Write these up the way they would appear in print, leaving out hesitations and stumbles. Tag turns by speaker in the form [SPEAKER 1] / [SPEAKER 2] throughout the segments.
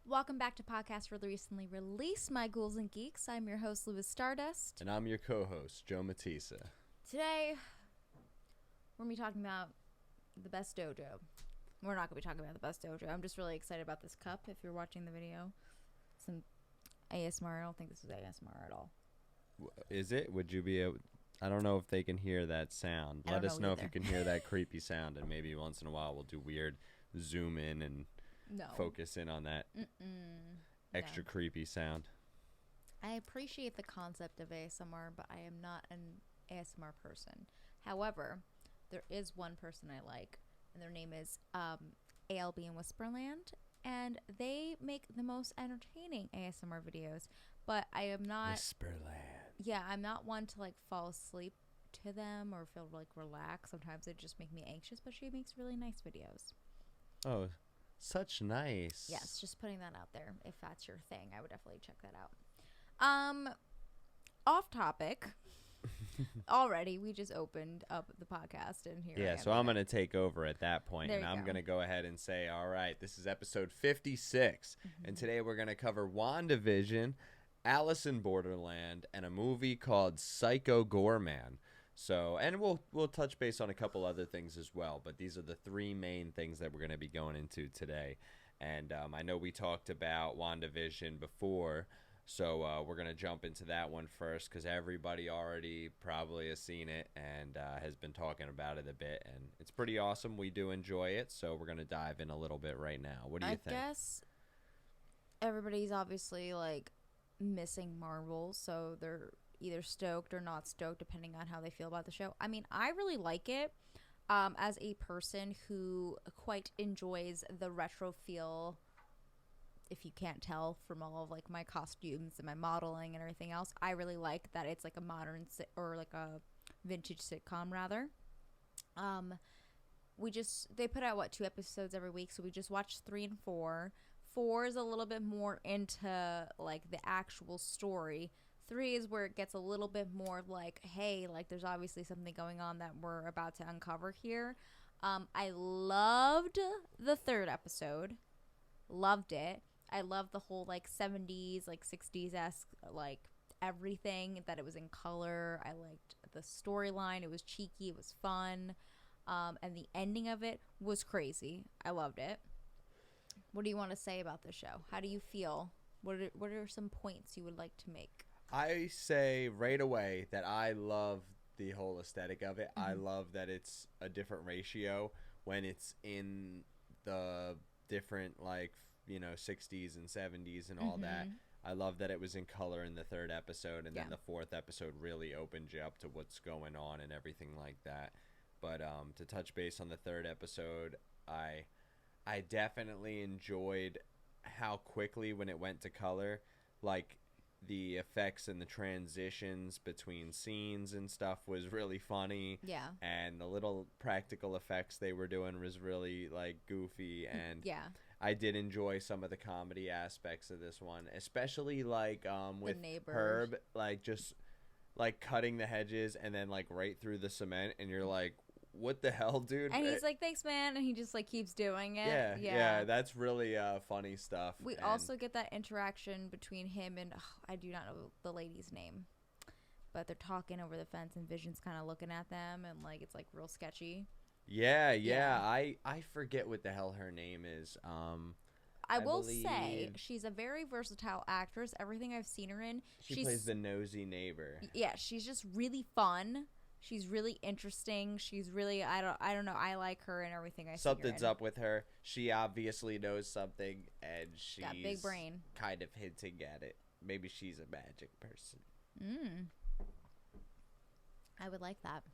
[SPEAKER 1] Welcome back to Podcast for the Recently Released, My Ghouls and Geeks. I'm your host, Louis Stardust.
[SPEAKER 2] And I'm your co-host, Joe Matissa.
[SPEAKER 1] Today, we're going to be talking about the best dojo. We're not going to be talking about the best dojo. I'm just really excited about this cup, if you're watching the video. Some ASMR. I don't think this is ASMR at all.
[SPEAKER 2] Is it? Would you be able... I don't know if they can hear that sound. Let us know if you can hear that creepy sound, and maybe once in a while we'll do weird zoom in and focus in on that extra creepy sound.
[SPEAKER 1] I appreciate the concept of ASMR, but I am not an ASMR person. However, there is one person I like, and their name is ALB in Whisperland, and they make the most entertaining ASMR videos, but I am not...
[SPEAKER 2] Whisperland.
[SPEAKER 1] Yeah, I'm not one to, like, fall asleep to them or feel, like, relaxed. Sometimes it just make me anxious, but she makes really nice videos.
[SPEAKER 2] Oh, such nice.
[SPEAKER 1] Yes, just putting that out there. If that's your thing, I would definitely check that out. Off topic. Already, we just opened up the podcast and here.
[SPEAKER 2] Yeah, so I'm going to take over at that point, and I'm going to go ahead and say, all right, this is episode 56, and today we're going to cover WandaVision, Alice in Borderland, and a movie called Psycho Goreman. So, and we'll touch base on a couple other things as well, but these are the three main things that we're going to be going into today. And I know we talked about WandaVision before, so we're going to jump into that one first because everybody already probably has seen it and has been talking about it a bit, and it's pretty awesome. We do enjoy it, so we're going to dive in a little bit right now. What do you think?
[SPEAKER 1] I guess everybody's obviously, like, missing Marvel, so they're either stoked or not stoked depending on how they feel about the show. I mean, I really like it as a person who quite enjoys the retro feel, if you can't tell from all of, like, my costumes and my modeling and everything else. I really like that it's like a modern or like a vintage sitcom rather. They put out 2 episodes every week, so we just watched 3 and 4. 4 is a little bit more into, like, the actual story. 3 is where it gets a little bit more like, hey, like, there's obviously something going on that we're about to uncover here. I loved the 3rd episode. Loved it. I loved the whole, like, 70s, like, 60s-esque, like, everything, that it was in color. I liked the storyline. It was cheeky. It was fun. And the ending of it was crazy. I loved it. What do you want to say about the show? How do you feel? What are some points you would like to make?
[SPEAKER 2] I say right away that I love the whole aesthetic of it. I love that it's a different ratio when it's in the different, like, 60s and 70s and all that. I love that it was in color in the 3rd episode, and then the 4th episode really opened you up to what's going on and everything like that. But to touch base on the 3rd episode, I definitely enjoyed how quickly when it went to color, like, the effects and the transitions between scenes and stuff was really funny.
[SPEAKER 1] Yeah.
[SPEAKER 2] And the little practical effects they were doing was really, like, goofy. And I did enjoy some of the comedy aspects of this one, especially, like, with Herb, like, just, like, cutting the hedges and then, like, right through the cement, and you're like, what the hell, dude?
[SPEAKER 1] And he's like, thanks, man, and he just, like, keeps doing it.
[SPEAKER 2] Yeah, that's really funny stuff.
[SPEAKER 1] We also get that interaction between him and, I do not know the lady's name, but they're talking over the fence, and Vision's kind of looking at them, and, like, it's, like, real sketchy.
[SPEAKER 2] Yeah. I forget what the hell her name is.
[SPEAKER 1] I will say she's a very versatile actress. Everything I've seen her in,
[SPEAKER 2] she plays the nosy neighbor.
[SPEAKER 1] Yeah, she's just really fun. She's really interesting. She's really, I don't know. I like her and everything I see her in.
[SPEAKER 2] Something's up with her. She obviously knows something, and she's
[SPEAKER 1] got big brain.
[SPEAKER 2] Kind of hinting at it. Maybe she's a magic person.
[SPEAKER 1] I would like that.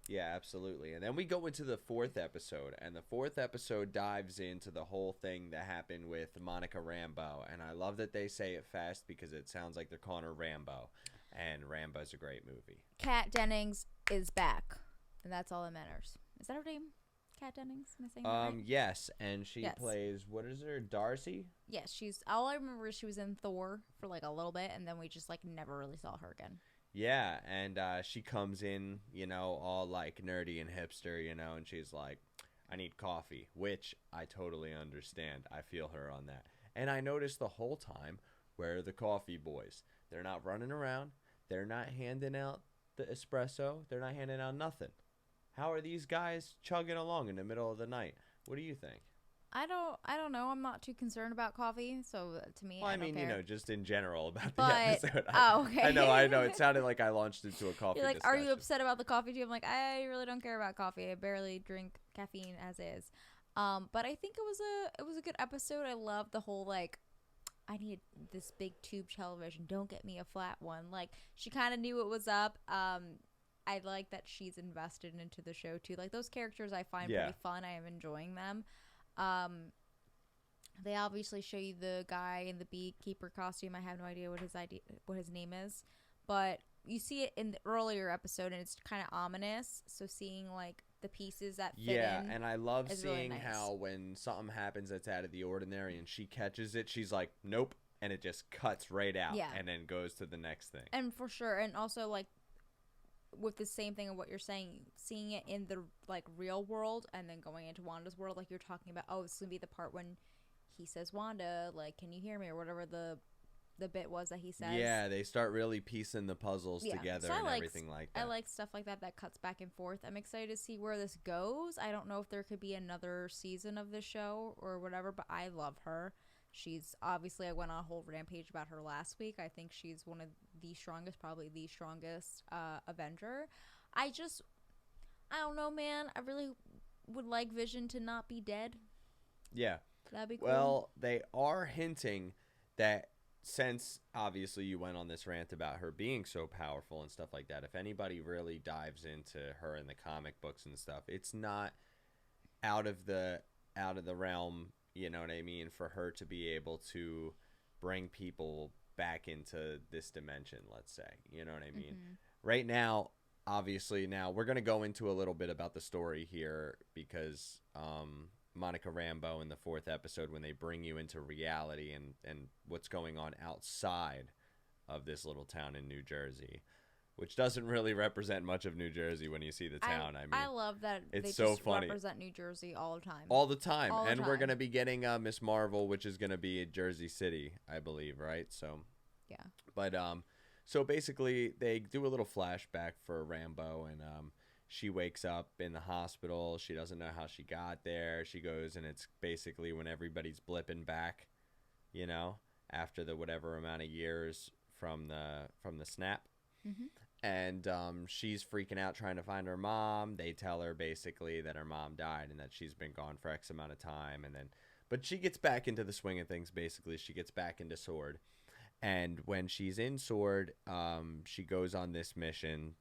[SPEAKER 2] Yeah, absolutely. And then we go into the 4th episode, and the 4th episode dives into the whole thing that happened with Monica Rambeau. And I love that they say it fast because it sounds like they're calling her Rambo. And Rambo's a great movie.
[SPEAKER 1] Kat Dennings is back, and that's all that matters. Is that her name? Kat Dennings? Am I saying that right?
[SPEAKER 2] Yes, and she plays, what is her, Darcy?
[SPEAKER 1] Yes, all I remember is she was in Thor for, like, a little bit, and then we just, like, never really saw her again.
[SPEAKER 2] Yeah, and she comes in, all, like, nerdy and hipster, and she's like, I need coffee, which I totally understand. I feel her on that. And I noticed the whole time, where are the coffee boys? They're not running around. They're not handing out the espresso. They're not handing out nothing. How are these guys chugging along in the middle of the night? What do you think?
[SPEAKER 1] I don't know. I'm not too concerned about coffee, so to me,
[SPEAKER 2] Well,
[SPEAKER 1] I don't care.
[SPEAKER 2] just in general about the
[SPEAKER 1] But,
[SPEAKER 2] episode.
[SPEAKER 1] okay.
[SPEAKER 2] I know. It sounded like I launched into a coffee
[SPEAKER 1] You're like,
[SPEAKER 2] discussion.
[SPEAKER 1] are you upset about the coffee too? I'm like, I really don't care about coffee. I barely drink caffeine as is. But I think it was a good episode. I love the whole like, I need this big tube television. Don't get me a flat one. Like, she kind of knew what was up. I like that she's invested into the show too. Like, those characters I find pretty fun. I am enjoying them. They obviously show you the guy in the beekeeper costume. I have no idea what his name is, but you see it in the earlier episode, and it's kind of ominous. So seeing like the pieces that fit in,
[SPEAKER 2] and I love seeing
[SPEAKER 1] really nice.
[SPEAKER 2] how when something happens that's out of the ordinary and she catches it, she's like, nope, and it just cuts right out, and then goes to the next thing.
[SPEAKER 1] And for sure, and also like with the same thing of what you're saying, seeing it in the like real world and then going into Wanda's world, like you're talking about, oh, this is gonna be the part when he says, Wanda, like, can you hear me, or whatever the bit was that he says.
[SPEAKER 2] Yeah, they start really piecing the puzzles together and everything like that.
[SPEAKER 1] I like stuff like that cuts back and forth. I'm excited to see where this goes. I don't know if there could be another season of this show or whatever, but I love her. She's obviously, I went on a whole rampage about her last week. I think she's one of the strongest, probably the strongest Avenger. I don't know, man. I really would like Vision to not be dead.
[SPEAKER 2] Yeah.
[SPEAKER 1] That'd be cool.
[SPEAKER 2] Well, they are hinting that since obviously you went on this rant about her being so powerful and stuff like that, if anybody really dives into her in the comic books and stuff, it's not out of the realm, you know what I mean, for her to be able to bring people back into this dimension, let's say, you know what I mean? Right now, obviously, now we're going to go into a little bit about the story here because Monica Rambeau in the 4th episode, when they bring you into reality and what's going on outside of this little town in New Jersey, which doesn't really represent much of New Jersey when you see the town.
[SPEAKER 1] I love that
[SPEAKER 2] it's
[SPEAKER 1] they
[SPEAKER 2] so
[SPEAKER 1] just
[SPEAKER 2] funny.
[SPEAKER 1] Represent New Jersey all the time.
[SPEAKER 2] All the time.
[SPEAKER 1] All the
[SPEAKER 2] and
[SPEAKER 1] time.
[SPEAKER 2] We're going to be getting Miss Marvel, which is going to be in Jersey City, I believe, right? So
[SPEAKER 1] yeah.
[SPEAKER 2] But so basically they do a little flashback for Rambeau, and she wakes up in the hospital. She doesn't know how she got there. She goes, and it's basically when everybody's blipping back, you know, after the whatever amount of years from the snap. And she's freaking out trying to find her mom. They tell her basically that her mom died and that she's been gone for X amount of time. And then, but she gets back into the swing of things. Basically, she gets back into S.W.O.R.D. And when she's in S.W.O.R.D., she goes on this mission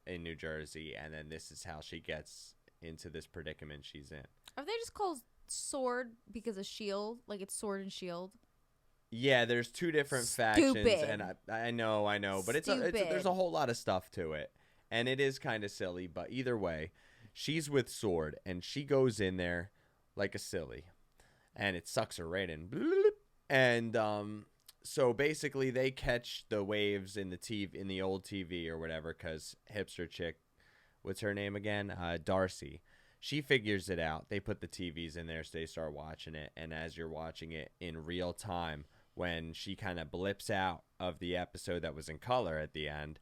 [SPEAKER 2] in New Jersey, and then this is how she gets into this predicament she's in.
[SPEAKER 1] Are they just called S.W.O.R.D. because of S.H.I.E.L.D.? Like it's sword and shield?
[SPEAKER 2] Yeah, there's two different factions, and I know, but there's a whole lot of stuff to it, and it is kind of silly, but either way, she's with S.W.O.R.D., and she goes in there like a silly, and it sucks her right in, and so basically they catch the waves in the TV, in the old TV or whatever, because hipster chick, what's her name again? Darcy. She figures it out. They put the TVs in there, so they start watching it, and as you're watching it in real time, when she kind of blips out of the episode that was in color at the end,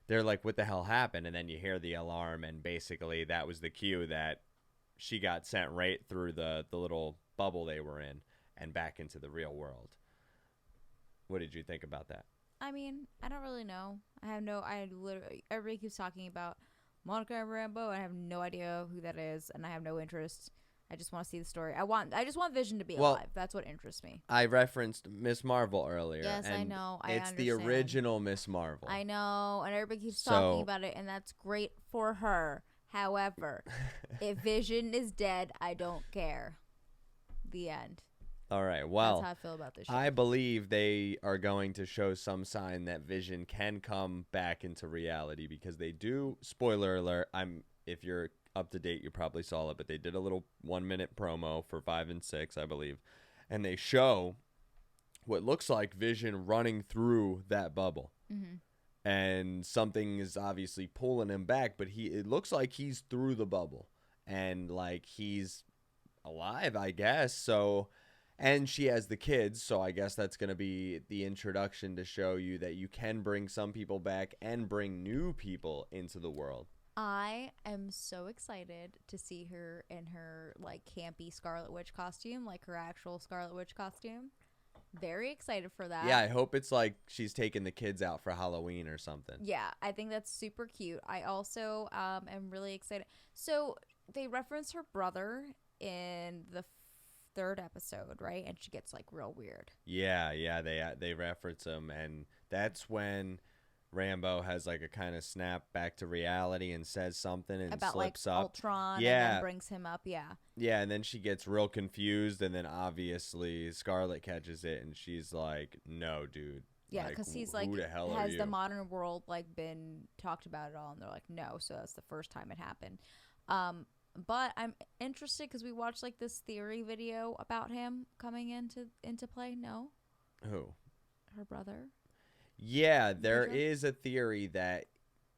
[SPEAKER 2] they're like, what the hell happened? And then you hear the alarm, and basically that was the cue that she got sent right through the little bubble they were in and back into the real world. What did you think about that?
[SPEAKER 1] I mean, I don't really know. Everybody keeps talking about Monica Rambeau. I have no idea who that is, and I have no interest. I just want to see the story. I just want Vision to be alive. That's what interests me.
[SPEAKER 2] I referenced Miss Marvel earlier.
[SPEAKER 1] Yes,
[SPEAKER 2] and
[SPEAKER 1] I know.
[SPEAKER 2] It's the original Miss Marvel.
[SPEAKER 1] I know, and everybody keeps talking about it, and that's great for her. However, if Vision is dead, I don't care. The end.
[SPEAKER 2] All right, well,
[SPEAKER 1] that's how I feel about this show.
[SPEAKER 2] I believe they are going to show some sign that Vision can come back into reality, because they do, spoiler alert, if you're up to date, you probably saw it, but they did a little 1-minute promo for 5 and 6, I believe, and they show what looks like Vision running through that bubble. And something is obviously pulling him back, but it looks like he's through the bubble, and like he's alive, I guess. So And she has the kids, so I guess that's going to be the introduction to show you that you can bring some people back and bring new people into the world.
[SPEAKER 1] I am so excited to see her in her like campy Scarlet Witch costume, like her actual Scarlet Witch costume. Very excited for that.
[SPEAKER 2] Yeah, I hope it's like she's taking the kids out for Halloween or something.
[SPEAKER 1] Yeah, I think that's super cute. I also am really excited. So they reference her brother in the third episode, right? And she gets like real weird.
[SPEAKER 2] Yeah, they reference him, and that's when Rambo has like a kind of snap back to reality and says something and
[SPEAKER 1] about
[SPEAKER 2] slips
[SPEAKER 1] like
[SPEAKER 2] up.
[SPEAKER 1] Ultron, and then brings him up.
[SPEAKER 2] Yeah, and then she gets real confused, and then obviously Scarlet catches it, and she's like, "No, dude."
[SPEAKER 1] Yeah, because he's like,
[SPEAKER 2] who the hell
[SPEAKER 1] has
[SPEAKER 2] are you?
[SPEAKER 1] the modern world like been talked about at all? And they're like, no. So that's the first time it happened. But I'm interested because we watched like this theory video about him coming into play. No,
[SPEAKER 2] Who?
[SPEAKER 1] Her brother.
[SPEAKER 2] Yeah, there is a theory that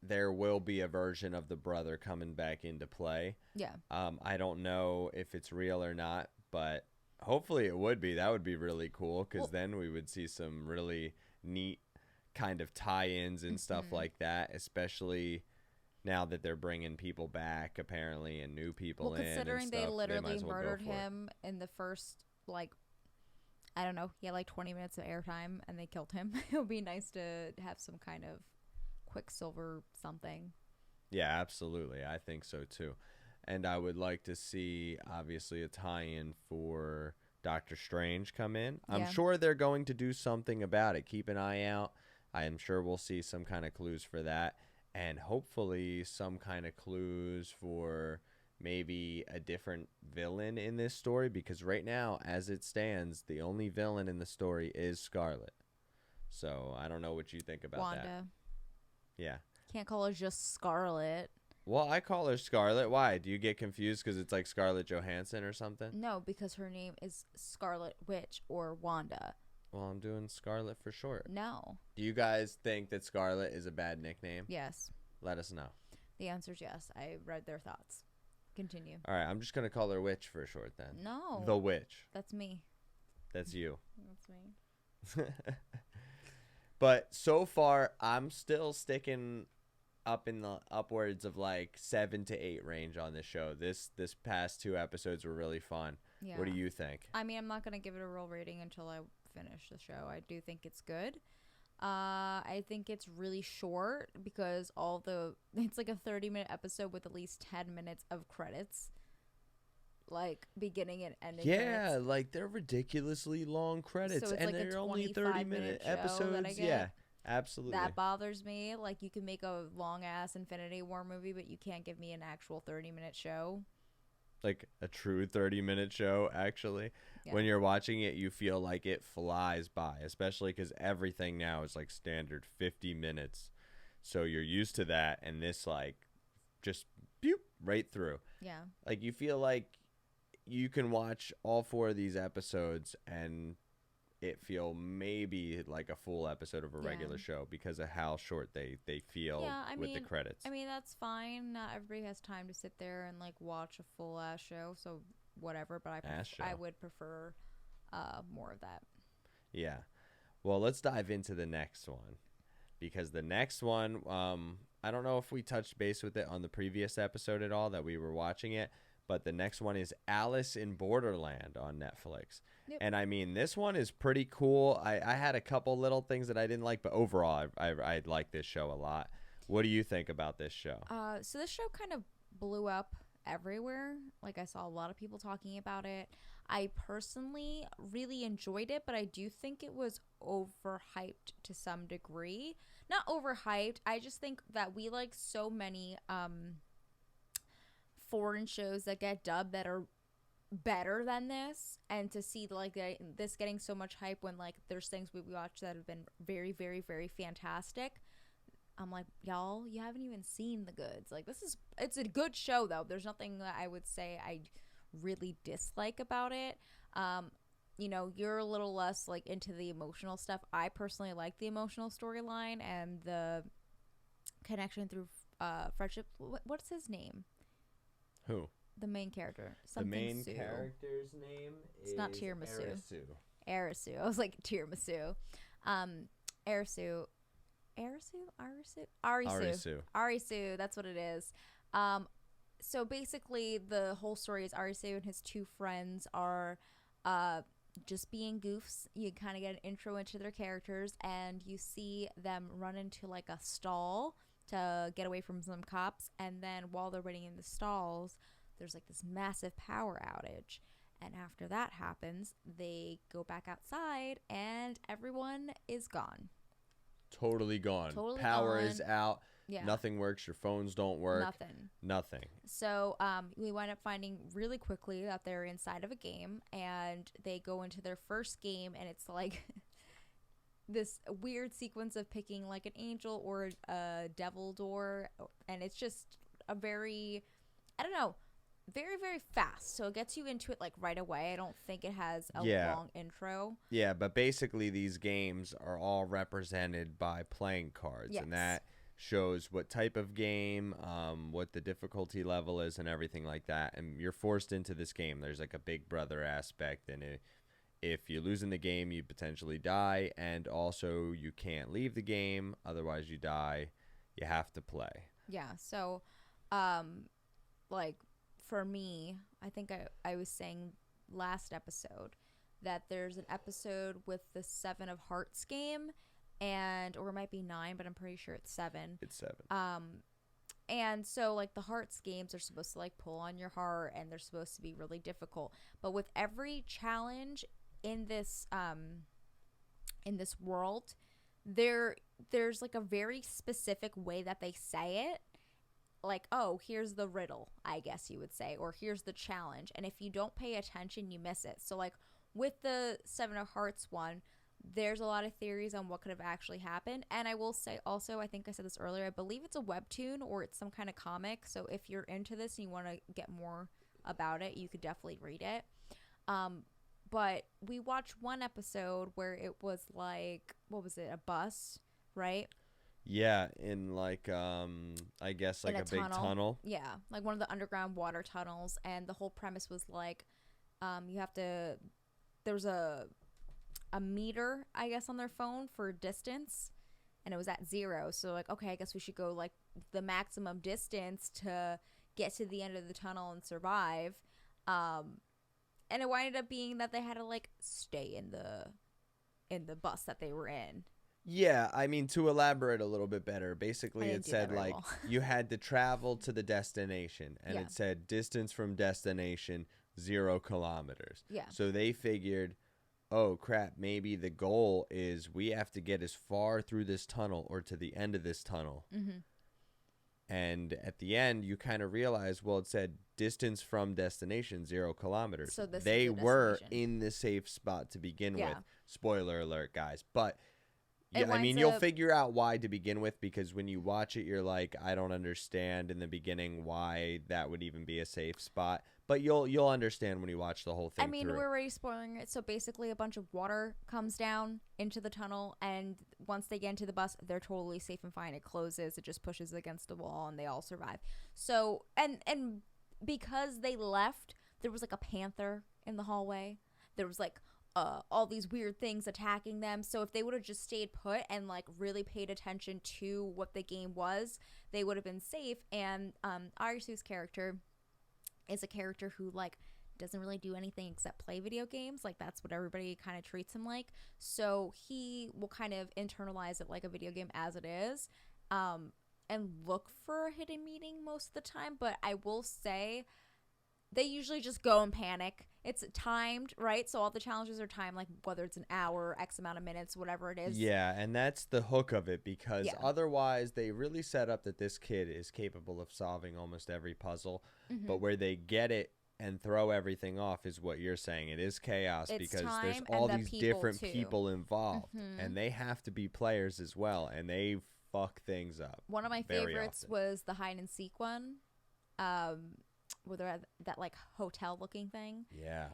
[SPEAKER 2] there will be a version of the brother coming back into play.
[SPEAKER 1] Yeah.
[SPEAKER 2] I don't know if it's real or not, but hopefully it would be. That would be really cool because then we would see some really neat kind of tie-ins and stuff like that, especially now that they're bringing people back apparently and new people in.
[SPEAKER 1] Considering
[SPEAKER 2] and
[SPEAKER 1] they
[SPEAKER 2] stuff,
[SPEAKER 1] literally
[SPEAKER 2] they
[SPEAKER 1] murdered him in the first like, I don't know, like 20 minutes of airtime and they killed him. It would be nice to have some kind of Quicksilver something.
[SPEAKER 2] Yeah, absolutely. I think so too. And I would like to see obviously a tie-in for Doctor Strange come in. I'm sure they're going to do something about it. Keep an eye out. I am sure we'll see some kind of clues for that. And hopefully some kind of clues for maybe a different villain in this story, because right now, as it stands, the only villain in the story is Scarlet. So I don't know what you think about
[SPEAKER 1] Wanda.
[SPEAKER 2] that. Yeah.
[SPEAKER 1] Can't call her just Scarlet.
[SPEAKER 2] Well, I call her Scarlet. Why? Do you get confused because it's like Scarlett Johansson or something?
[SPEAKER 1] No, because her name is Scarlet Witch or Wanda.
[SPEAKER 2] Well, I'm doing Scarlet for short.
[SPEAKER 1] No.
[SPEAKER 2] Do you guys think that Scarlet is a bad nickname?
[SPEAKER 1] Yes.
[SPEAKER 2] Let us know.
[SPEAKER 1] The answer is yes. I read their thoughts. Continue.
[SPEAKER 2] All right, I'm just going to call her Witch for short then.
[SPEAKER 1] No.
[SPEAKER 2] The Witch.
[SPEAKER 1] That's me.
[SPEAKER 2] That's you.
[SPEAKER 1] That's me.
[SPEAKER 2] But so far, I'm still sticking up in the upwards of like 7 to 8 range on this show. This past 2 episodes were really fun. Yeah. What do you think?
[SPEAKER 1] I mean, I'm not going to give it a real rating until I finish the show. I do think it's good. I think it's really short because it's like a 30-minute episode with at least 10 minutes of credits. Like beginning and ending.
[SPEAKER 2] Yeah,
[SPEAKER 1] credits.
[SPEAKER 2] Like they're ridiculously long credits,
[SPEAKER 1] so it's
[SPEAKER 2] and
[SPEAKER 1] like
[SPEAKER 2] they're only 30-minute episodes. Yeah, absolutely.
[SPEAKER 1] That bothers me. Like you can make a long ass Infinity War movie, but you can't give me an actual 30-minute show.
[SPEAKER 2] Like a true 30-minute show, actually. Yeah. When you're watching it, you feel like it flies by, especially because everything now is like standard 50 minutes. So you're used to that, and this like just right through.
[SPEAKER 1] Yeah.
[SPEAKER 2] Like you feel like you can watch all 4 of these episodes and it feel maybe like a full episode of a regular show because of how short they feel with the credits.
[SPEAKER 1] I mean, that's fine. Not everybody has time to sit there and like watch a full ass show, so whatever, but I would prefer more of that.
[SPEAKER 2] Yeah. Well, let's dive into the next one, because the next one, I don't know if we touched base with it on the previous episode at all that we were watching it, but the next one is Alice in Borderland on Netflix. Yep. And I mean, this one is pretty cool. I had a couple little things that I didn't like, but overall, I like this show a lot. What do you think about this show?
[SPEAKER 1] So this show kind of blew up everywhere. Like I saw a lot of people talking about it. I personally really enjoyed it, but I do think it was overhyped to some degree. Not overhyped. I just think that we like so many foreign shows that get dubbed that are better than this, and to see like this getting so much hype when like there's things we watch that have been very, very, very fantastic. I'm like, y'all, you haven't even seen the goods. Like it's a good show though. There's nothing that I would say I really dislike about it. You're a little less like into the emotional stuff. I personally like the emotional storyline and the connection through friendship. What's his name?
[SPEAKER 2] Who?
[SPEAKER 1] The main character.
[SPEAKER 2] The main
[SPEAKER 1] Sue.
[SPEAKER 2] character's name
[SPEAKER 1] it's not tiramisu. Arisu. I was like tiramisu. Arisu. Arisu. That's what it is. So basically, the whole story is Arisu and his two friends are just being goofs. You kind of get an intro into their characters, and you see them run into like a stall to get away from some cops. And then while they're waiting in the stalls, there's like this massive power outage. And after that happens, they go back outside, and everyone is gone.
[SPEAKER 2] Totally gone. Power is out.
[SPEAKER 1] Yeah.
[SPEAKER 2] Nothing works. Your phones don't work. Nothing.
[SPEAKER 1] So we wind up finding really quickly that they're inside of a game, and they go into their first game, and it's like this weird sequence of picking like an angel or a devil door, and it's just a very, I don't know, very, very fast. So it gets you into it like right away. I don't think it has a long intro.
[SPEAKER 2] Yeah, but basically these games are all represented by playing cards, and that shows what type of game, what the difficulty level is, and everything like that. And you're forced into this game. There's like a big brother aspect, and if you lose in the game, you potentially die, and also you can't leave the game, otherwise you die. You have to play.
[SPEAKER 1] Yeah. So, like for me, I think I was saying last episode that there's an episode with the 7 of Hearts game, or it might be 9, but I'm pretty sure it's 7.
[SPEAKER 2] It's 7.
[SPEAKER 1] And so like the Hearts games are supposed to like pull on your heart, and they're supposed to be really difficult. But with every challenge in this world, there's like a very specific way that they say it. Like, oh, here's the riddle, I guess you would say, or here's the challenge. And if you don't pay attention, you miss it. So like with the 7 of Hearts one, there's a lot of theories on what could have actually happened. And I will say also, I think I said this earlier, I believe it's a webtoon or it's some kind of comic. So if you're into this and you want to get more about it, you could definitely read it. But we watched one episode where it was like, what was it, a bus, right?
[SPEAKER 2] Yeah, in like I guess like a big tunnel.
[SPEAKER 1] Yeah, like one of the underground water tunnels, and the whole premise was like there's a meter, I guess, on their phone for distance, and it was at 0. So like, okay, I guess we should go like the maximum distance to get to the end of the tunnel and survive. And it winded up being that they had to like stay in the bus that they were in.
[SPEAKER 2] Yeah, I mean, to elaborate a little bit better, basically it said like you had to travel to the destination, and it said distance from destination 0 kilometers.
[SPEAKER 1] Yeah.
[SPEAKER 2] So they figured, oh crap, maybe the goal is we have to get as far through this tunnel or to the end of this tunnel.
[SPEAKER 1] Mm-hmm.
[SPEAKER 2] And at the end, you kind of realize, well, it said distance from destination 0 kilometers.
[SPEAKER 1] So this
[SPEAKER 2] they were in the safe spot to begin with. Spoiler alert, guys. But yeah, I mean, you'll figure out why to begin with, because when you watch it, you're like, I don't understand in the beginning why that would even be a safe spot. But you'll understand when you watch the whole thing.
[SPEAKER 1] I mean, we're already spoiling it. So basically, a bunch of water comes down into the tunnel, and once they get into the bus, they're totally safe and fine. It closes. It just pushes against the wall, and they all survive. So, and because they left, there was like a panther in the hallway. There was like all these weird things attacking them. So if they would have just stayed put and like really paid attention to what the game was, they would have been safe. And Arisu's character is a character who like doesn't really do anything except play video games. Like that's what everybody kind of treats him like. So he will kind of internalize it like a video game as it is, and look for a hidden meaning most of the time. But I will say they usually just go and panic. It's timed, right? So all the challenges are timed, like whether it's an hour, X amount of minutes, whatever it is.
[SPEAKER 2] Yeah, and that's the hook of it, because otherwise they really set up that this kid is capable of solving almost every puzzle. Mm-hmm. But where they get it and throw everything off is what you're saying. It is chaos, because there's all these different people involved, and they have to be players as well, and they fuck things up.
[SPEAKER 1] One of my favorites was the hide and seek one. Where they're at that like hotel looking thing.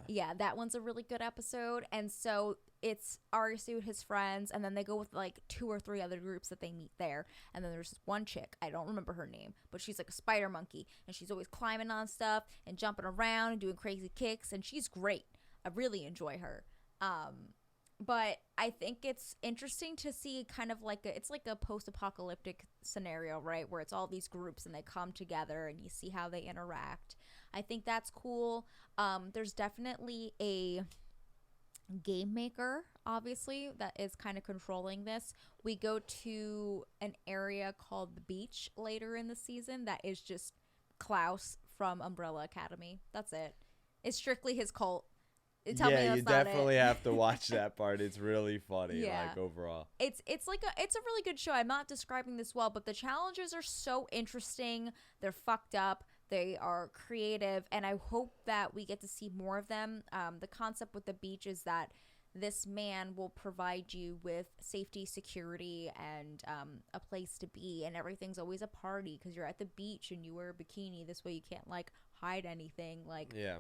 [SPEAKER 2] Yeah,
[SPEAKER 1] that one's a really good episode. And so it's Arisu, his friends, and then they go with like 2 or 3 other groups that they meet there. And then there's this one chick, I don't remember her name, but she's like a spider monkey, and she's always climbing on stuff and jumping around and doing crazy kicks, and she's great. I really enjoy her. But I think it's interesting to see kind of like it's like a post-apocalyptic scenario, right? Where it's all these groups and they come together and you see how they interact. I think that's cool. There's definitely a game maker, obviously, that is kind of controlling this. We go to an area called the beach later in the season that is just Klaus from Umbrella Academy. That's it. It's strictly his cult. Tell me that's
[SPEAKER 2] you
[SPEAKER 1] not
[SPEAKER 2] definitely
[SPEAKER 1] it.
[SPEAKER 2] have to watch that part. It's really funny,
[SPEAKER 1] Yeah.
[SPEAKER 2] like, overall.
[SPEAKER 1] It's a really good show. I'm not describing this well, but the challenges are so interesting. They're fucked up. They are creative, and I hope that we get to see more of them. The concept with the beach is that this man will provide you with safety, security, and a place to be, and everything's always a party because you're at the beach and you wear a bikini. This way you can't, like, hide anything. Like,
[SPEAKER 2] yeah.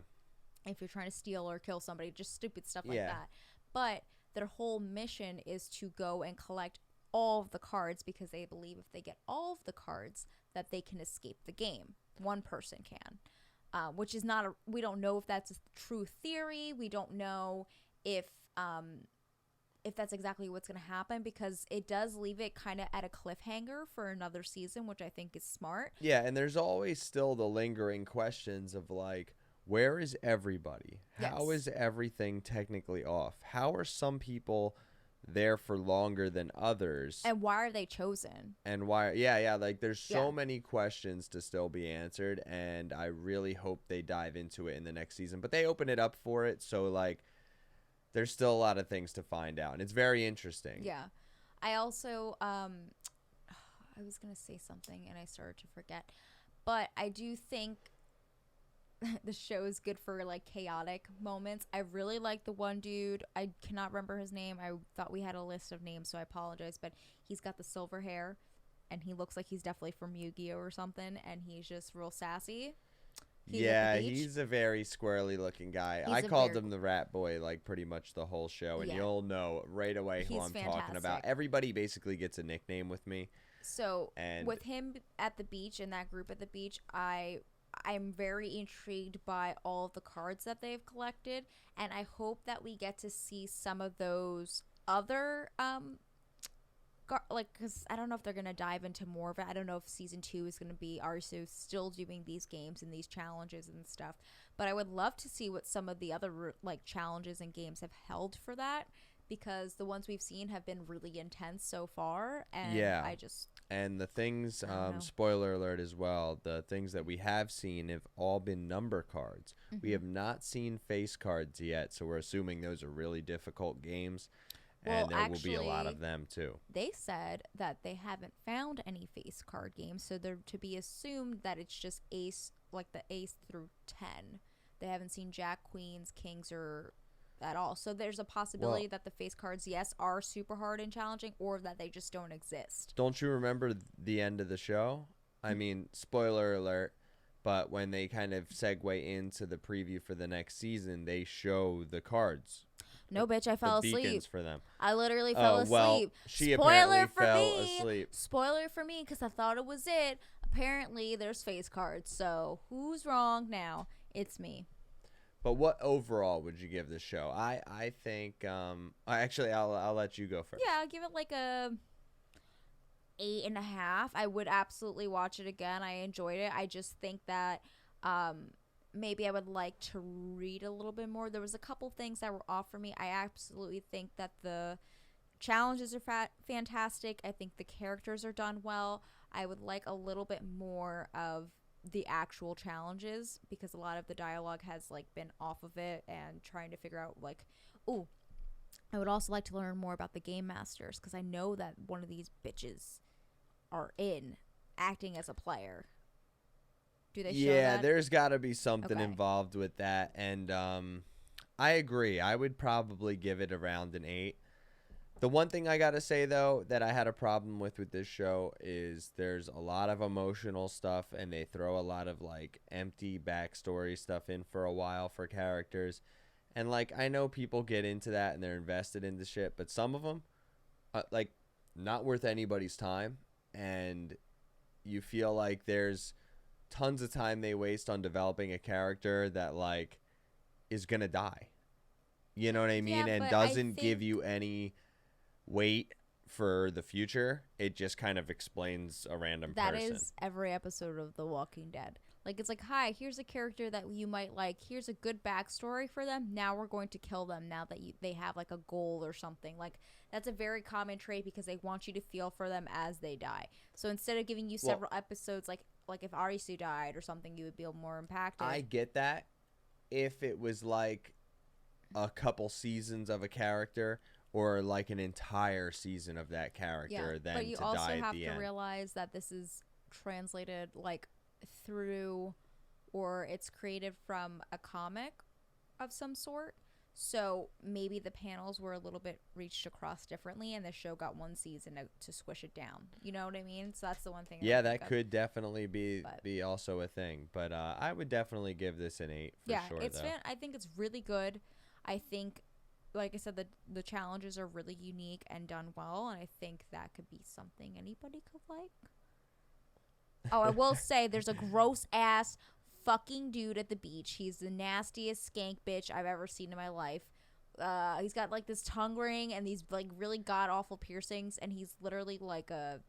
[SPEAKER 1] If you're trying to steal or kill somebody, just stupid stuff like that. But their whole mission is to go and collect all of the cards because they believe if they get all of the cards that they can escape the game. One person can, which is not we don't know if that's a true theory. We don't know if that's exactly what's going to happen because it does leave it kind of at a cliffhanger for another season, which I think is smart.
[SPEAKER 2] Yeah, and there's always still the lingering questions of, like, where is everybody? How is everything technically off? How are some people there for longer than others?
[SPEAKER 1] And why are they chosen?
[SPEAKER 2] And why? Like, there's so many questions to still be answered, and I really hope they dive into it in the next season. But they open it up for it, so, like, there's still a lot of things to find out, and it's very interesting.
[SPEAKER 1] Yeah. I also, I was going to say something, and I started to forget. But I do think the show is good for, like, chaotic moments. I really like the one dude. I cannot remember his name. I thought we had a list of names, so I apologize. But he's got the silver hair, and he looks like he's definitely from Yu-Gi-Oh! Or something, and he's just real sassy.
[SPEAKER 2] He's a very squirrely looking guy. I called him the Rat Boy, like, pretty much the whole show, and you'll know right away who I'm talking about. Everybody basically gets a nickname with me.
[SPEAKER 1] So, with him at the beach, and that group at the beach, I'm very intrigued by all of the cards that they've collected, and I hope that we get to see some of those other because I don't know if they're gonna dive into more of it. I don't know if season 2 is gonna be Arisu still doing these games and these challenges and stuff, but I would love to see what some of the other, like, challenges and games have held for that, because the ones we've seen have been really intense so far, and
[SPEAKER 2] and the things, spoiler alert as well, the things that we have seen have all been number cards. We have not seen face cards yet, so we're assuming those are really difficult games, and there will be a lot of them too.
[SPEAKER 1] They said that they haven't found any face card games, so they're to be assumed that it's just ace, like the ace through 10. They haven't seen jack, queens, kings, or at all. So there's a possibility that the face cards, are super hard and challenging, or that they just don't exist.
[SPEAKER 2] Don't you remember the end of the show? I mean, spoiler alert, but when they kind of segue into the preview for the next season, they show the cards.
[SPEAKER 1] No, bitch, I fell asleep.
[SPEAKER 2] Beacons for them.
[SPEAKER 1] I literally fell asleep. Well,
[SPEAKER 2] she apparently fell asleep.
[SPEAKER 1] Spoiler for me, because I thought it was it. Apparently, there's face cards. So who's wrong now? It's me.
[SPEAKER 2] But what overall would you give the show? I think actually I'll let you go first.
[SPEAKER 1] Yeah, I'll give it like a 8.5. I would absolutely watch it again. I enjoyed it. I just think that maybe I would like to read a little bit more. There was a couple things that were off for me. I absolutely think that the challenges are fantastic. I think the characters are done well. I would like a little bit more of the actual challenges, because a lot of the dialogue has, like, been off of it, and trying to figure out, like, I would also like to learn more about the game masters, because I know that one of these bitches are acting as a player. Do they show that?
[SPEAKER 2] Yeah, there's got to be something involved with that, and I agree. I would probably give it around an 8. The one thing I got to say, though, that I had a problem with this show is there's a lot of emotional stuff, and they throw a lot of, like, empty backstory stuff in for a while for characters, And like I know people get into that and they're invested in the shit, but some of them like not worth anybody's time, and you feel like there's tons of time they waste on developing a character that like is going to die. You know what I mean?
[SPEAKER 1] Yeah,
[SPEAKER 2] and
[SPEAKER 1] but
[SPEAKER 2] doesn't give you any weight for the future. It just kind of explains a random person.
[SPEAKER 1] That is every episode of The Walking Dead. Like, it's like, hi, here's a character that you might like. Here's a good backstory for them. Now we're going to kill them now that they have, like, a goal or something. Like, that's a very common trait because they want you to feel for them as they die. So instead of giving you several episodes, like if Arisu died or something, you would feel more impacted.
[SPEAKER 2] I get that if it was, like, a couple seasons of a character or, like, an entire season of that character then
[SPEAKER 1] but you
[SPEAKER 2] to
[SPEAKER 1] also
[SPEAKER 2] die at
[SPEAKER 1] have
[SPEAKER 2] the
[SPEAKER 1] to
[SPEAKER 2] end.
[SPEAKER 1] realize that this is translated, like, through, or it's created from a comic of some sort, so maybe the panels were a little bit reached across differently and the show got one season to squish it down, you know what I mean? So that's the one thing.
[SPEAKER 2] Yeah, that could definitely be also a thing, but I would definitely give this an 8 for sure.
[SPEAKER 1] It's I think it's really good. I think, like I said, the challenges are really unique and done well, and I think that could be something anybody could like. Oh, I will say there's a gross ass fucking dude at the beach. He's the nastiest skank bitch I've ever seen in my life. He's got like this tongue ring and these like really god awful piercings, and he's literally like a,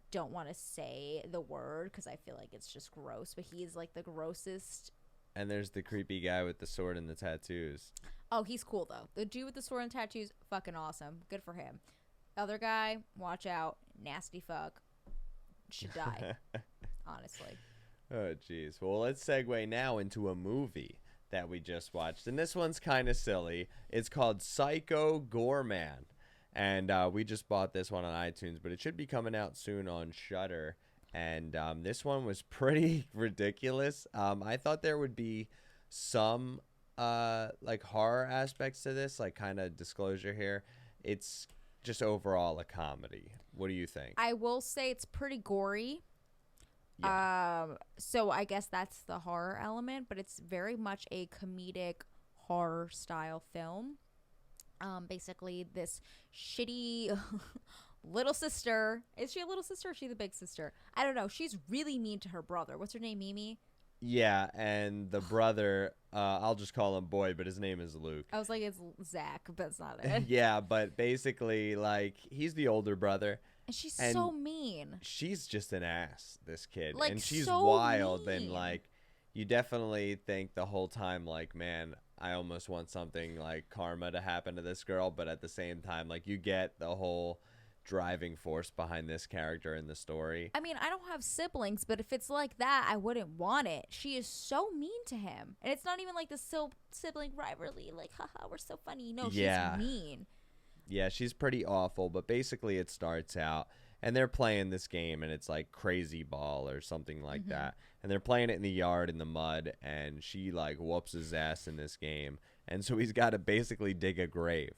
[SPEAKER 1] don't want to say the word because I feel like it's just gross, but he's like the grossest.
[SPEAKER 2] And there's the creepy guy with the sword and the tattoos.
[SPEAKER 1] Oh, he's cool though. The dude with the sword and tattoos, fucking awesome. Good for him. Other guy, watch out. Nasty fuck. Should die. Honestly.
[SPEAKER 2] Oh, jeez. Well, let's segue now into a movie that we just watched. And this one's kind of silly. It's called Psycho Goreman. And we just bought this one on iTunes, but it should be coming out soon on Shudder. And this one was pretty ridiculous. I thought there would be some like horror aspects to this, like kind of disclosure here. It's just overall a comedy. What do you think?
[SPEAKER 1] I will say it's pretty gory.
[SPEAKER 2] Yeah.
[SPEAKER 1] So I guess that's the horror element, but it's very much a comedic horror style film. Basically this shitty little sister. Is she a little sister or is she the big sister? I don't know. She's really mean to her brother. What's her name? Mimi?
[SPEAKER 2] Yeah, and the brother, I'll just call him Boy, but his name is Luke.
[SPEAKER 1] I was like, it's Zach, but it's not it.
[SPEAKER 2] Yeah, but basically, like, he's the older brother.
[SPEAKER 1] And she's so mean.
[SPEAKER 2] She's just an ass, this kid.
[SPEAKER 1] Like,
[SPEAKER 2] and she's
[SPEAKER 1] so
[SPEAKER 2] wild,
[SPEAKER 1] mean.
[SPEAKER 2] and, like, you definitely think the whole time, like, man, I almost want something like karma to happen to this girl, but at the same time, like, you get the whole driving force behind this character in the story.
[SPEAKER 1] I mean, I don't have siblings, but if it's like that, I wouldn't want it. She is so mean to him. And it's not even like the sibling rivalry, like, haha, we're so funny. No, she's mean.
[SPEAKER 2] Yeah, she's pretty awful, but basically it starts out, and they're playing this game, and it's like Crazy Ball or something like that. And they're playing it in the yard in the mud, and she, like, whoops his ass in this game. And so he's got to basically dig a grave.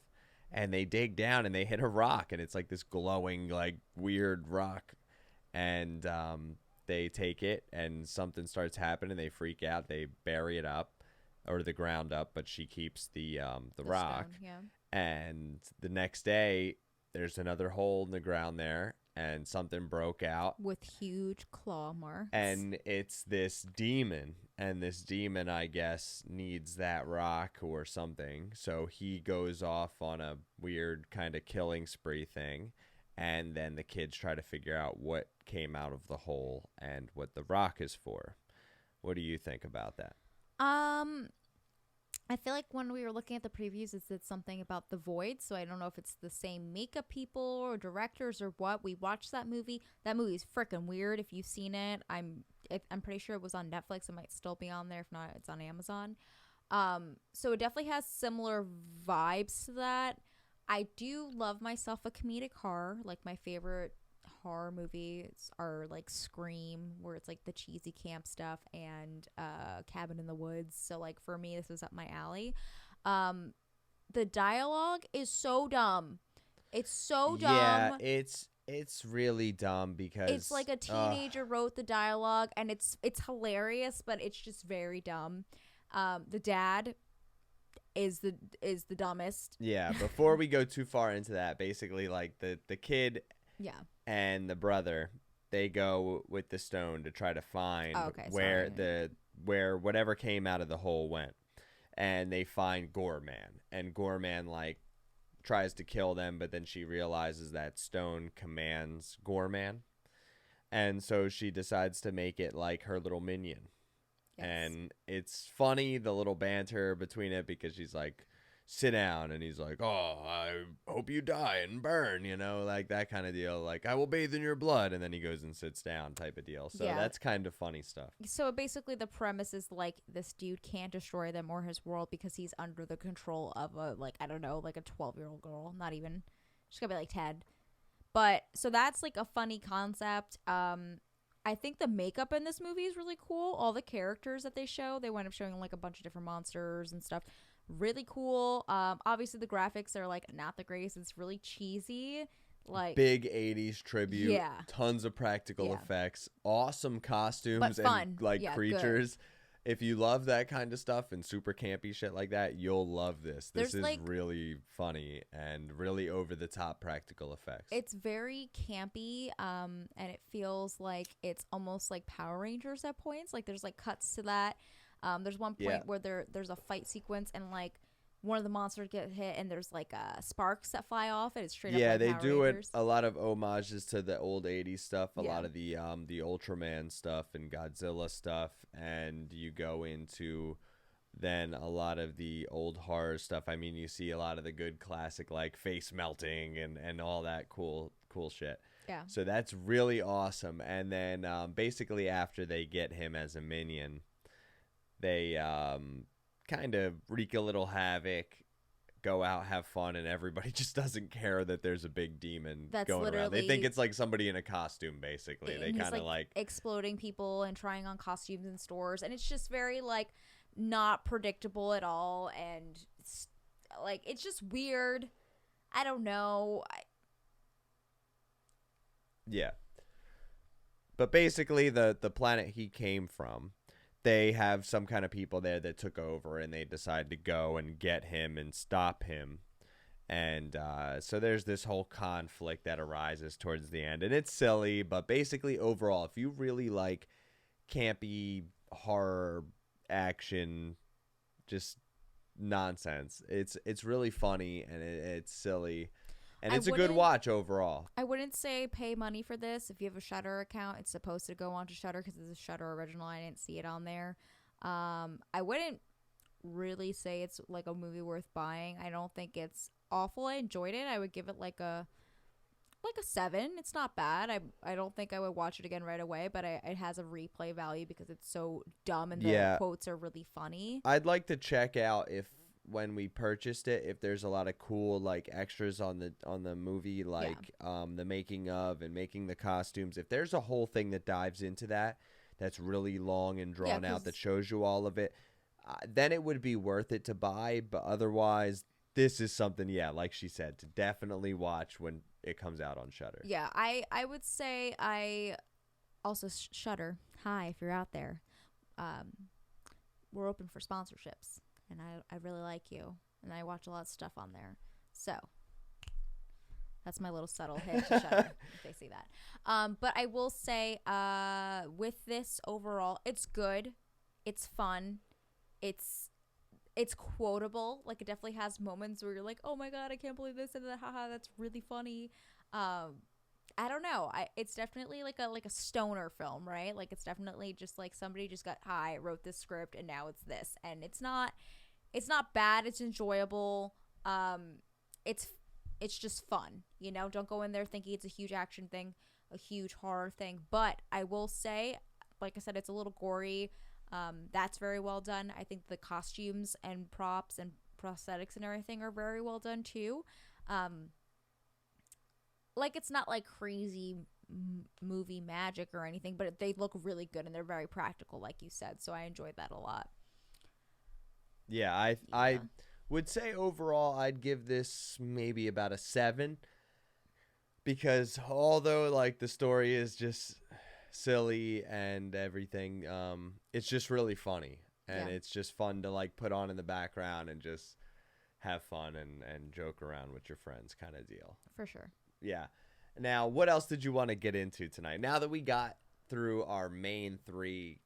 [SPEAKER 2] And they dig down and they hit a rock, and it's like this glowing, like, weird rock. And they take it, and something starts happening. They freak out. They bury it up, or the ground up, but she keeps the rock.
[SPEAKER 1] Stone, yeah.
[SPEAKER 2] And the next day, there's another hole in the ground there, and something broke out.
[SPEAKER 1] With huge claw marks.
[SPEAKER 2] And it's this demon. And this demon, I guess, needs that rock or something. So he goes off on a weird kind of killing spree thing. And then the kids try to figure out what came out of the hole and what the rock is for. What do you think about that?
[SPEAKER 1] I feel like when we were looking at the previews, it said something about the void. So I don't know if it's the same makeup people or directors or what. We watched that movie. That movie's freaking weird. If you've seen it, I'm pretty sure it was on Netflix. It might still be on there. If not, it's on Amazon. So it definitely has similar vibes to that. I do love myself a comedic horror. Like, my favorite horror movies are like Scream, where it's like the cheesy camp stuff, and Cabin in the Woods. So, like, for me, this is up my alley. The dialogue is so dumb. It's so dumb.
[SPEAKER 2] Yeah, it's really dumb because
[SPEAKER 1] it's like a teenager wrote the dialogue, and it's hilarious, but it's just very dumb. The dad is the dumbest.
[SPEAKER 2] Yeah, before we go too far into that, basically like the kid and the brother, they go with the stone to try to find where whatever came out of the hole went. And they find Goreman, and Goreman like tries to kill them, but then she realizes that stone commands Goreman, and so she decides to make it like her little minion. Yes. And it's funny, the little banter between it, because she's like, sit down, and he's like, oh, I hope you die and burn, you know, like that kind of deal, like I will bathe in your blood, and then he goes and sits down type of deal. So that's kind of funny stuff. So
[SPEAKER 1] basically the premise is like this dude can't destroy them or his world because he's under the control of a, like, I don't know, like a 12-year-old girl, not even, she's gonna be like 10. But so that's like a funny concept. I think the makeup in this movie is really cool. All the characters that they show, they wind up showing like a bunch of different monsters and stuff. Really cool. Obviously the graphics are like not the greatest. It's really cheesy. Like
[SPEAKER 2] big 80s tribute. Yeah. Tons of practical effects. Awesome costumes and like creatures. Good. If you love that kind of stuff and super campy shit like that, you'll love this. This is like, really funny and really over the top practical effects.
[SPEAKER 1] It's very campy, and it feels like it's almost like Power Rangers at points. Like there's like cuts to that. There's one point where there's a fight sequence and like one of the monsters get hit and there's like sparks that fly off and it's straight up like
[SPEAKER 2] they
[SPEAKER 1] Power
[SPEAKER 2] do
[SPEAKER 1] Rangers.
[SPEAKER 2] A lot of homages to the old 80s stuff, a lot of the Ultraman stuff and Godzilla stuff, and you go into then a lot of the old horror stuff. I mean, you see a lot of the good classic like face melting and all that cool shit. Yeah. So that's really awesome. And then basically after they get him as a minion, they kind of wreak a little havoc, go out, have fun, and everybody just doesn't care that there's a big demon going around. They think it's like somebody in a costume, basically. They kind of like
[SPEAKER 1] exploding people and trying on costumes in stores, and it's just very like not predictable at all, and it's just weird. I don't know.
[SPEAKER 2] Yeah. But basically the planet he came from, they have some kind of people there that took over, and they decide to go and get him and stop him. And so there's this whole conflict that arises towards the end. And it's silly, but basically overall, if you really like campy horror action, just nonsense, it's really funny, and it's silly. And it's a good watch overall.
[SPEAKER 1] I wouldn't say pay money for this. If you have a Shudder account, it's supposed to go onto Shudder because it's a Shudder original. I didn't see it on there. I wouldn't really say it's like a movie worth buying. I don't think it's awful. I enjoyed it. I would give it like a 7. It's not bad. I don't think I would watch it again right away, but it has a replay value because it's so dumb and the quotes are really funny.
[SPEAKER 2] I'd like to check out when we purchased it, if there's a lot of cool like extras on the movie, like the making of and making the costumes. If there's a whole thing that dives into that's really long and drawn out, that shows you all of it, then it would be worth it to buy. But otherwise, this is something, like she said, to definitely watch when it comes out on Shudder.
[SPEAKER 1] Yeah, I would say I also Shudder. Hi, if you're out there, we're open for sponsorships. And I really like you, and I watch a lot of stuff on there. So that's my little subtle hint to Shudder if they see that. But I will say with this overall, it's good. It's fun. It's quotable. Like, it definitely has moments where you're like, oh my God, I can't believe this, and haha, that's really funny. I don't know. It's definitely like a stoner film, right? Like, it's definitely just like somebody just got high, wrote this script, and now it's this. And it's not bad. It's enjoyable. It's just fun. You know, don't go in there thinking it's a huge action thing, a huge horror thing. But I will say, like I said, it's a little gory. That's very well done. I think the costumes and props and prosthetics and everything are very well done too. Like, it's not like crazy movie magic or anything, but they look really good and they're very practical, like you said. So I enjoyed that a lot.
[SPEAKER 2] Yeah, I would say overall I'd give this maybe about a 7, because although like the story is just silly and everything, it's just really funny. and it's just fun to like put on in the background and just have fun and joke around with your friends kind of deal.
[SPEAKER 1] For sure.
[SPEAKER 2] Yeah. Now, what else did you want to get into tonight? Now that we got through our main three,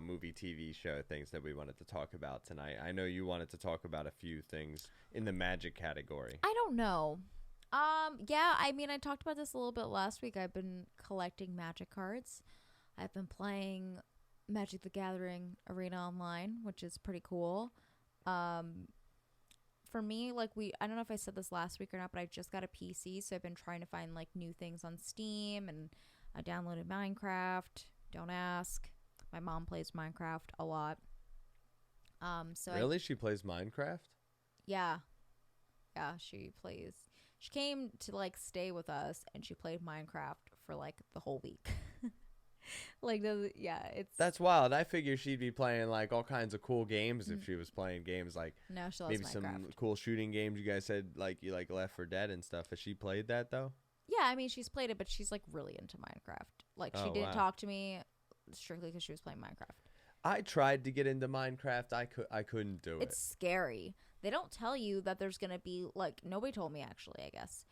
[SPEAKER 2] movie, TV show things that we wanted to talk about tonight, I know you wanted to talk about a few things in the magic category.
[SPEAKER 1] I don't know. Yeah, I mean, I talked about this a little bit last week. I've been collecting magic cards. I've been playing Magic the Gathering Arena Online, which is pretty cool. For me, like I don't know if I said this last week or not, but I just got a PC, so I've been trying to find like new things on Steam, and I downloaded Minecraft. Don't ask. My mom plays Minecraft a lot.
[SPEAKER 2] She plays Minecraft?
[SPEAKER 1] Yeah. Yeah, she plays. She came to like stay with us, and she played Minecraft for like the whole week.
[SPEAKER 2] That's wild. I figure she'd be playing like all kinds of cool games if she was playing games like
[SPEAKER 1] no, she loves
[SPEAKER 2] maybe
[SPEAKER 1] Minecraft.
[SPEAKER 2] Some cool shooting games. You guys said like you like Left 4 Dead and stuff. Has she played that though?
[SPEAKER 1] Yeah, I mean she's played it, but she's like really into Minecraft. Like she didn't talk to me strictly because she was playing Minecraft.
[SPEAKER 2] I tried to get into Minecraft. I couldn't do it.
[SPEAKER 1] It's scary. They don't tell you that there's gonna be like nobody told me actually, I guess.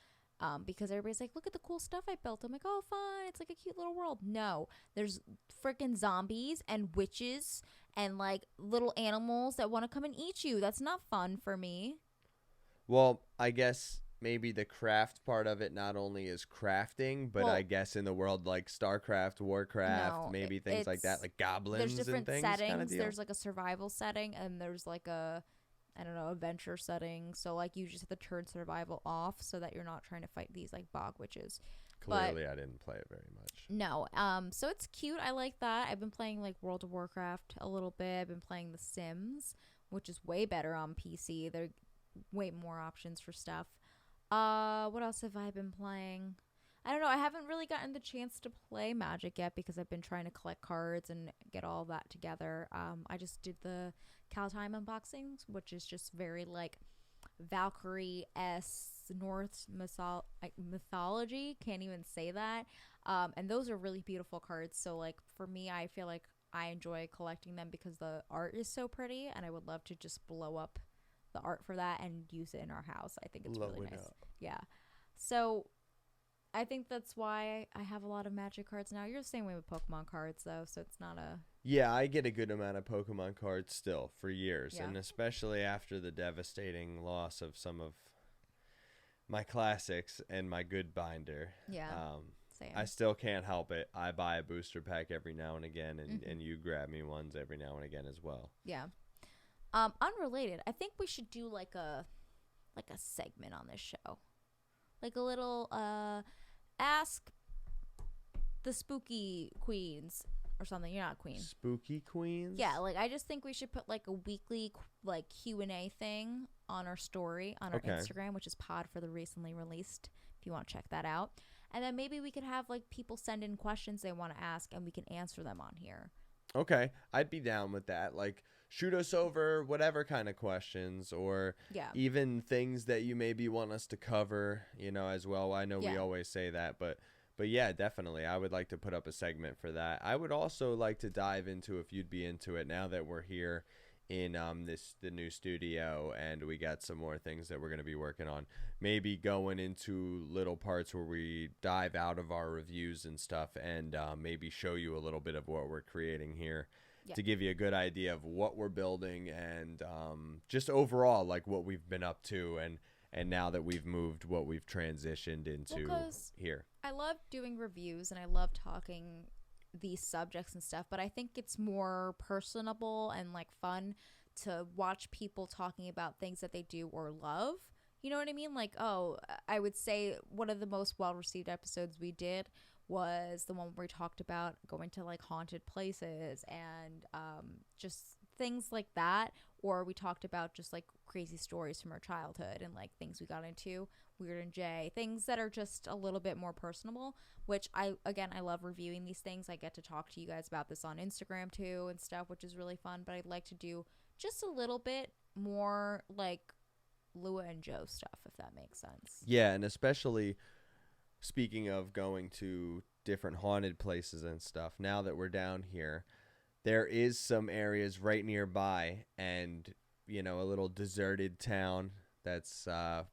[SPEAKER 1] Because everybody's like, look at the cool stuff I built. I'm like, oh, fun. It's like a cute little world. No, there's freaking zombies and witches and like little animals that want to come and eat you. That's not fun for me.
[SPEAKER 2] Well, I guess maybe the craft part of it not only is crafting, but I guess in the world like StarCraft, Warcraft, maybe things like that, like goblins
[SPEAKER 1] there's different
[SPEAKER 2] and things.
[SPEAKER 1] Settings.
[SPEAKER 2] Kind of deal.
[SPEAKER 1] There's like a survival setting, and there's like a adventure setting. So like you just have to turn survival off so that you're not trying to fight these like bog witches.
[SPEAKER 2] Clearly, I didn't play it very much.
[SPEAKER 1] No. So it's cute. I like that. I've been playing like World of Warcraft a little bit. I've been playing The Sims, which is way better on PC. There are way more options for stuff. What else have I been playing? I don't know. I haven't really gotten the chance to play Magic yet because I've been trying to collect cards and get all that together. I just did the Kaldheim unboxings, which is just very like Valkyrie-esque Norse mythology. Can't even say that. And those are really beautiful cards. So like for me, I feel like I enjoy collecting them because the art is so pretty, and I would love to just blow up the art for that and use it in our house. I think it's really nice. Yeah. So I think that's why I have a lot of Magic cards now. You're the same way with Pokemon cards, though, so it's not a...
[SPEAKER 2] Yeah, I get a good amount of Pokemon cards still for years, and especially after the devastating loss of some of my classics and my good binder.
[SPEAKER 1] Yeah, same.
[SPEAKER 2] I still can't help it. I buy a booster pack every now and again, and you grab me ones every now and again as well.
[SPEAKER 1] Yeah. Unrelated, I think we should do like a segment on this show. Like a little ask the spooky queens or something. You're not a queen.
[SPEAKER 2] Spooky queens?
[SPEAKER 1] Yeah, like I just think we should put like a weekly like Q&A thing on our story on our Instagram, which is pod for the recently released, if you want to check that out. And then maybe we could have like people send in questions they want to ask and we can answer them on here.
[SPEAKER 2] Okay, I'd be down with that. Like shoot us over whatever kind of questions or even things that you maybe want us to cover, as well. I know we always say that, but yeah, definitely. I would like to put up a segment for that. I would also like to dive into, if you'd be into it, now that we're here in the new studio and we got some more things that we're going to be working on, maybe going into little parts where we dive out of our reviews and stuff and maybe show you a little bit of what we're creating here. To give you a good idea of what we're building and just overall like what we've been up to and now that we've moved, what we've transitioned into here.
[SPEAKER 1] I love doing reviews and I love talking these subjects and stuff, but I think it's more personable and like fun to watch people talking about things that they do or love. You know what I mean? Like, I would say one of the most well-received episodes we did was the one where we talked about going to like haunted places and just things like that, or we talked about just like crazy stories from our childhood and like things we got into, Weird and Jay, things that are just a little bit more personable, which I love reviewing these things. I get to talk to you guys about this on Instagram too and stuff, which is really fun, but I'd like to do just a little bit more like Lua and Joe stuff, if that makes sense.
[SPEAKER 2] Yeah, and especially speaking of going to different haunted places and stuff, now that we're down here, there is some areas right nearby, and a little deserted town that's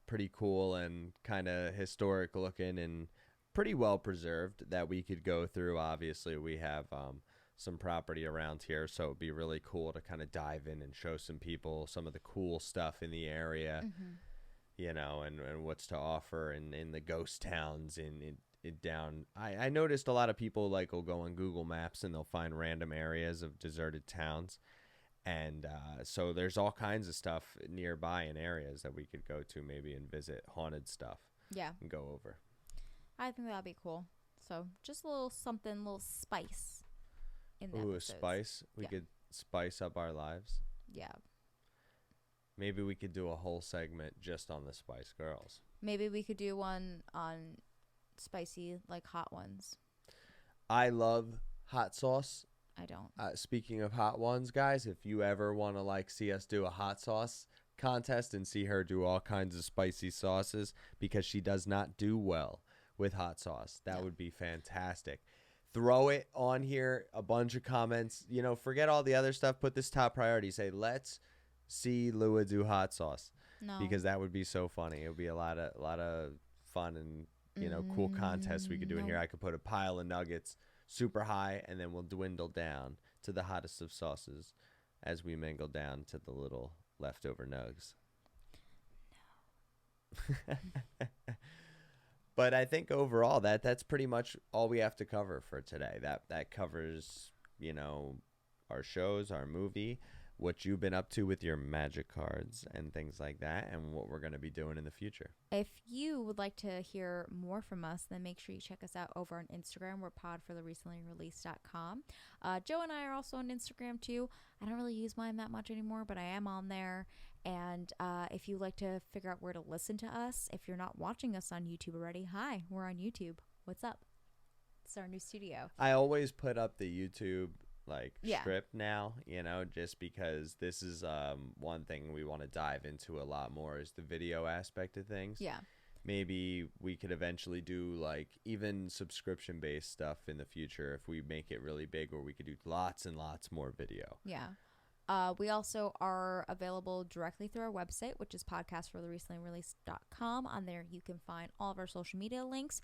[SPEAKER 2] pretty cool and kind of historic looking and pretty well preserved that we could go through. Obviously, we have some property around here, so it'd be really cool to kind of dive in and show some people some of the cool stuff in the area, and what's to offer in the ghost towns in down. I noticed a lot of people will go on Google Maps and they'll find random areas of deserted towns. And so there's all kinds of stuff nearby in areas that we could go to maybe and visit haunted stuff.
[SPEAKER 1] Yeah.
[SPEAKER 2] And go over.
[SPEAKER 1] I think that'd be cool. So just a little something, a little spice in the episodes.
[SPEAKER 2] A spice? We could spice up our lives?
[SPEAKER 1] Yeah.
[SPEAKER 2] Maybe we could do a whole segment just on the Spice Girls.
[SPEAKER 1] Maybe we could do one on spicy, hot ones.
[SPEAKER 2] I love hot sauce.
[SPEAKER 1] I don't.
[SPEAKER 2] Speaking of hot ones, guys, if you ever want to see us do a hot sauce contest and see her do all kinds of spicy sauces, because she does not do well with hot sauce, that would be fantastic. Throw it on here, a bunch of comments. Forget all the other stuff. Put this top priority. Say, let's see Lua do hot sauce.
[SPEAKER 1] No.
[SPEAKER 2] Because that would be so funny. It would be a lot of fun and cool contests we could do in here. I could put a pile of nuggets super high, and then we'll dwindle down to the hottest of sauces as we mingle down to the little leftover nugs. No. But I think overall that's pretty much all we have to cover for today. That covers, our shows, our movie, what you've been up to with your magic cards and things like that, and what we're going to be doing in the future.
[SPEAKER 1] If you would like to hear more from us, then make sure you check us out over on Instagram. We're podfortherecentlyreleased.com. Joe and I are also on Instagram too. I don't really use mine that much anymore, but I am on there. And if you'd like to figure out where to listen to us, if you're not watching us on YouTube already, hi, we're on YouTube. What's up? It's our new studio.
[SPEAKER 2] I always put up the YouTube
[SPEAKER 1] Yeah.
[SPEAKER 2] script now, just because this is one thing we want to dive into a lot more is the video aspect of things.
[SPEAKER 1] Yeah.
[SPEAKER 2] Maybe we could eventually do even subscription based stuff in the future if we make it really big, or we could do lots and lots more video.
[SPEAKER 1] Yeah. We also are available directly through our website, which is podcastfortherecentlyreleased.com. On there, you can find all of our social media links,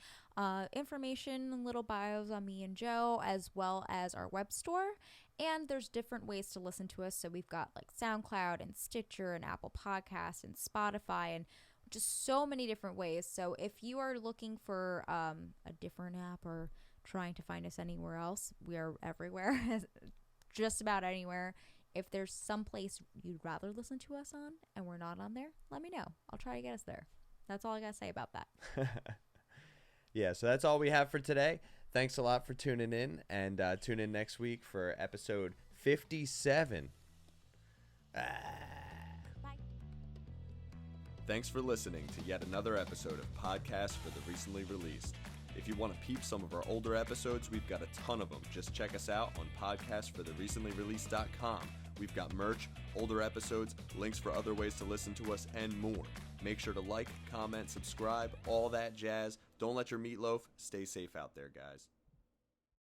[SPEAKER 1] information, little bios on me and Joe, as well as our web store. And there's different ways to listen to us. So we've got SoundCloud and Stitcher and Apple Podcasts and Spotify and just so many different ways. So if you are looking for a different app or trying to find us anywhere else, we are everywhere, just about anywhere. If there's some place you'd rather listen to us on and we're not on there, let me know. I'll try to get us there. That's all I got to say about that.
[SPEAKER 2] Yeah, so that's all we have for today. Thanks a lot for tuning in, and tune in next week for episode 57.
[SPEAKER 1] Bye.
[SPEAKER 2] Thanks for listening to yet another episode of Podcast for the Recently Released. If you want to peep some of our older episodes, we've got a ton of them. Just check us out on podcastfortherecentlyreleased.com. We've got merch, older episodes, links for other ways to listen to us, and more. Make sure to like, comment, subscribe, all that jazz. Don't let your meatloaf. Stay safe out there, guys.